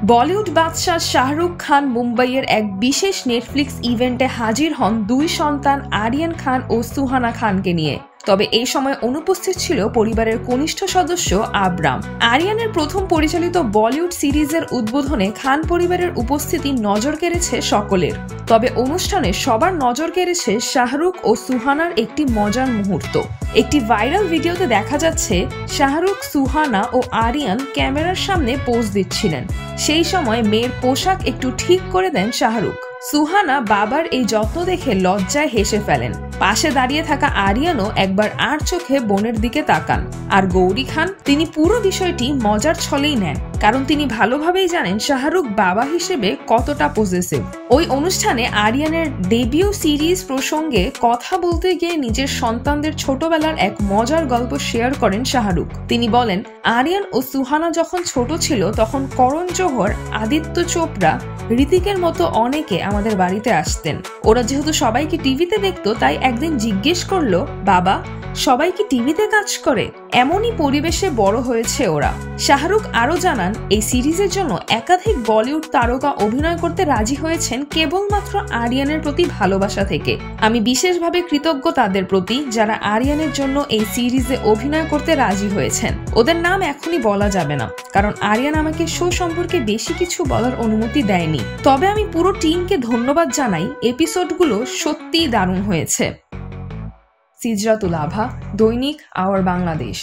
বলিউড বাদশাহ শাহরুখ খান মুম্বাইয়ের এক বিশেষ নেটফ্লিক্স ইভেন্টে হাজির হন দুই সন্তান আরিয়ান খান ও সুহানা খানকে নিয়ে। তবে এই সময় অনুপস্থিত ছিল পরিবারের কনিষ্ঠ সদস্য আবরাম। আরিয়ানের প্রথম পরিচালিত বলিউড সিরিজের উদ্বোধনে খান পরিবারের উপস্থিতি নজর কেড়েছে সকলের। তবে অনুষ্ঠানে সবার নজর কেড়েছে শাহরুখ ও সুহানার একটি মজার মুহূর্ত। একটি ভাইরাল ভিডিওতে দেখা যাচ্ছে শাহরুখ, সুহানা ও আরিয়ান ক্যামেরার সামনে পোজ দিচ্ছিলেন। সেই সময় মেয়ের পোশাক একটু ঠিক করে দেন শাহরুখ। সুহানা বাবার এই যত্ন দেখে লজ্জায় হেসে ফেলেন। পাশে দাঁড়িয়ে থাকা আরিয়ানও একবার আর চোখে বোনের দিকে তাকান। আর গৌরী খান, তিনি পুরো বিষয়টি মজার ছলেই নেন, কারণ তিনি ভালোভাবেই জানেন শাহরুখ বাবা হিসেবে কতটা পজেসিভ। ওই অনুষ্ঠানে আরিয়ানের ডেবিউ সিরিজ প্রসঙ্গে কথা বলতে গিয়ে নিজের সন্তানদের ছোটবেলার এক মজার গল্প শেয়ার করেন শাহরুখ। তিনি বলেন, আরিয়ান ও সুহানা যখন ছোট ছিল তখন করণ জোহর, আদিত্য চোপড়া, ঋতিকের মতো অনেকে আমাদের বাড়িতে আসতেন। ওরা যেহেতু সবাইকে টিভিতে দেখতো, তাই একদিন জিজ্ঞেস করলো, বাবা সবাই কি টিভিতে কাজ করে? এমনই পরিবেশে বড় হয়েছে ওরা। শাহরুখ আরো জানান, এই সিরিজের জন্য একাধিক বলিউড তারকা অভিনয় করতে রাজি হয়েছেন কেবলমাত্র আরিয়ানের প্রতি ভালোবাসা থেকে। আমি বিশেষভাবে কৃতজ্ঞ তাদের প্রতি যারা আরিয়ানের জন্য এই সিরিজে অভিনয় করতে রাজি হয়েছেন। ওদের নাম এখনই বলা যাবে না, কারণ আরিয়ান আমাকে শো সম্পর্কে বেশি কিছু বলার অনুমতি দেয়নি। তবে আমি পুরো টিমকে ধন্যবাদ জানাই, এপিসোডগুলো সত্যিই দারুণ হয়েছে। সিজরাতুল আভা, দৈনিক আওয়ার বাংলাদেশ।